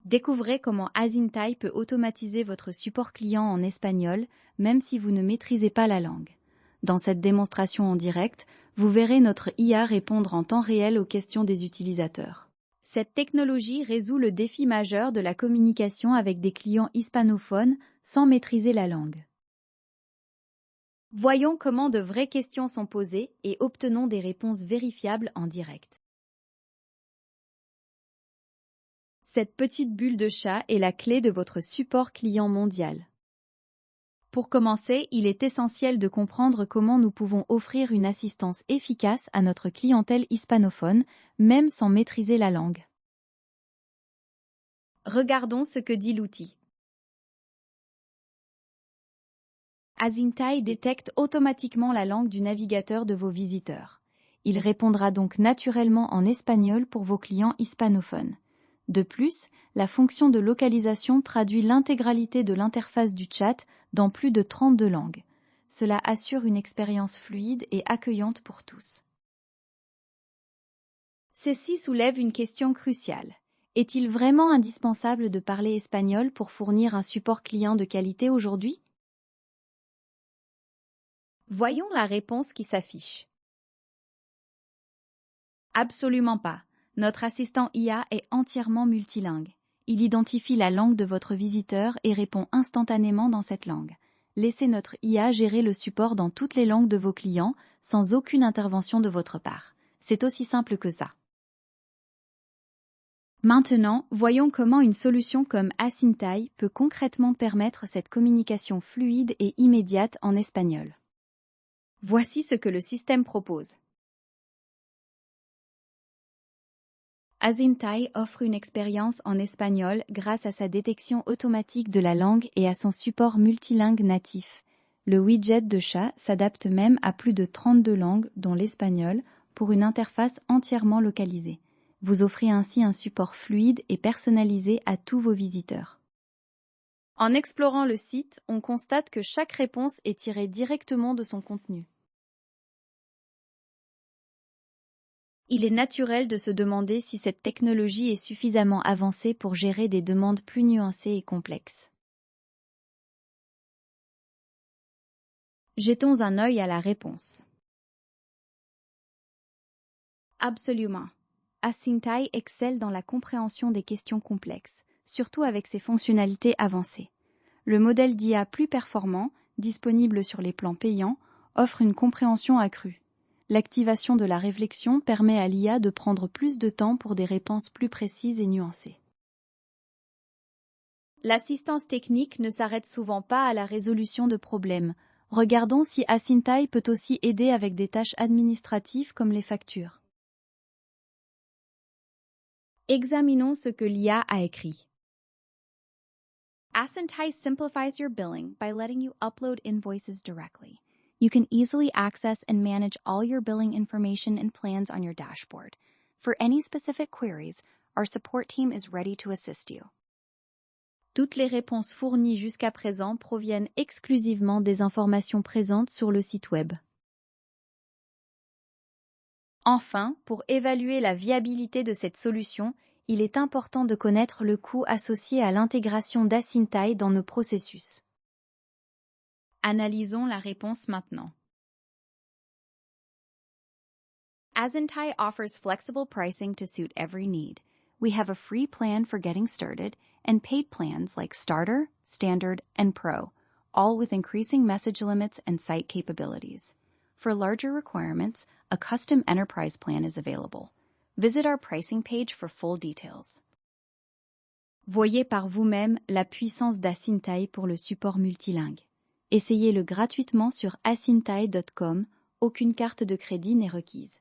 Découvrez comment Asintai peut automatiser votre support client en espagnol, même si vous ne maîtrisez pas la langue. Dans cette démonstration en direct, vous verrez notre IA répondre en temps réel aux questions des utilisateurs. Cette technologie résout le défi majeur de la communication avec des clients hispanophones sans maîtriser la langue. Voyons comment de vraies questions sont posées et obtenons des réponses vérifiables en direct. Cette petite bulle de chat est la clé de votre support client mondial. Pour commencer, il est essentiel de comprendre comment nous pouvons offrir une assistance efficace à notre clientèle hispanophone, même sans maîtriser la langue. Regardons ce que dit l'outil. Asintai détecte automatiquement la langue du navigateur de vos visiteurs. Il répondra donc naturellement en espagnol pour vos clients hispanophones. De plus, la fonction de localisation traduit l'intégralité de l'interface du chat dans plus de 32 langues. Cela assure une expérience fluide et accueillante pour tous. Ceci soulève une question cruciale. Est-il vraiment indispensable de parler espagnol pour fournir un support client de qualité aujourd'hui? Voyons la réponse qui s'affiche. Absolument pas. Notre assistant IA est entièrement multilingue. Il identifie la langue de votre visiteur et répond instantanément dans cette langue. Laissez notre IA gérer le support dans toutes les langues de vos clients, sans aucune intervention de votre part. C'est aussi simple que ça. Maintenant, voyons comment une solution comme Asintai peut concrètement permettre cette communication fluide et immédiate en espagnol. Voici ce que le système propose. Asintai offre une expérience en espagnol grâce à sa détection automatique de la langue et à son support multilingue natif. Le widget de chat s'adapte même à plus de 32 langues, dont l'espagnol, pour une interface entièrement localisée. Vous offrez ainsi un support fluide et personnalisé à tous vos visiteurs. En explorant le site, on constate que chaque réponse est tirée directement de son contenu. Il est naturel de se demander si cette technologie est suffisamment avancée pour gérer des demandes plus nuancées et complexes. Jetons un œil à la réponse. Absolument. Asintai excelle dans la compréhension des questions complexes, surtout avec ses fonctionnalités avancées. Le modèle d'IA plus performant, disponible sur les plans payants, offre une compréhension accrue. L'activation de la réflexion permet à l'IA de prendre plus de temps pour des réponses plus précises et nuancées. L'assistance technique ne s'arrête souvent pas à la résolution de problèmes. Regardons si Asintai peut aussi aider avec des tâches administratives comme les factures. Examinons ce que l'IA a écrit. Asintai simplifies your billing by letting you upload invoices directly. You can easily access and manage all your billing information and plans on your dashboard. For any specific queries, our support team is ready to assist you. Toutes les réponses fournies jusqu'à présent proviennent exclusivement des informations présentes sur le site web. Enfin, pour évaluer la viabilité de cette solution, il est important de connaître le coût associé à l'intégration d'Asintai dans nos processus. Analysons la réponse maintenant. Asintai offers flexible pricing to suit every need. We have a free plan for getting started and paid plans like Starter, Standard, and Pro, all with increasing message limits and site capabilities. For larger requirements, a custom enterprise plan is available. Visit our pricing page for full details. Voyez par vous-même la puissance d'Asintai pour le support multilingue. Essayez-le gratuitement sur asintai.com, aucune carte de crédit n'est requise.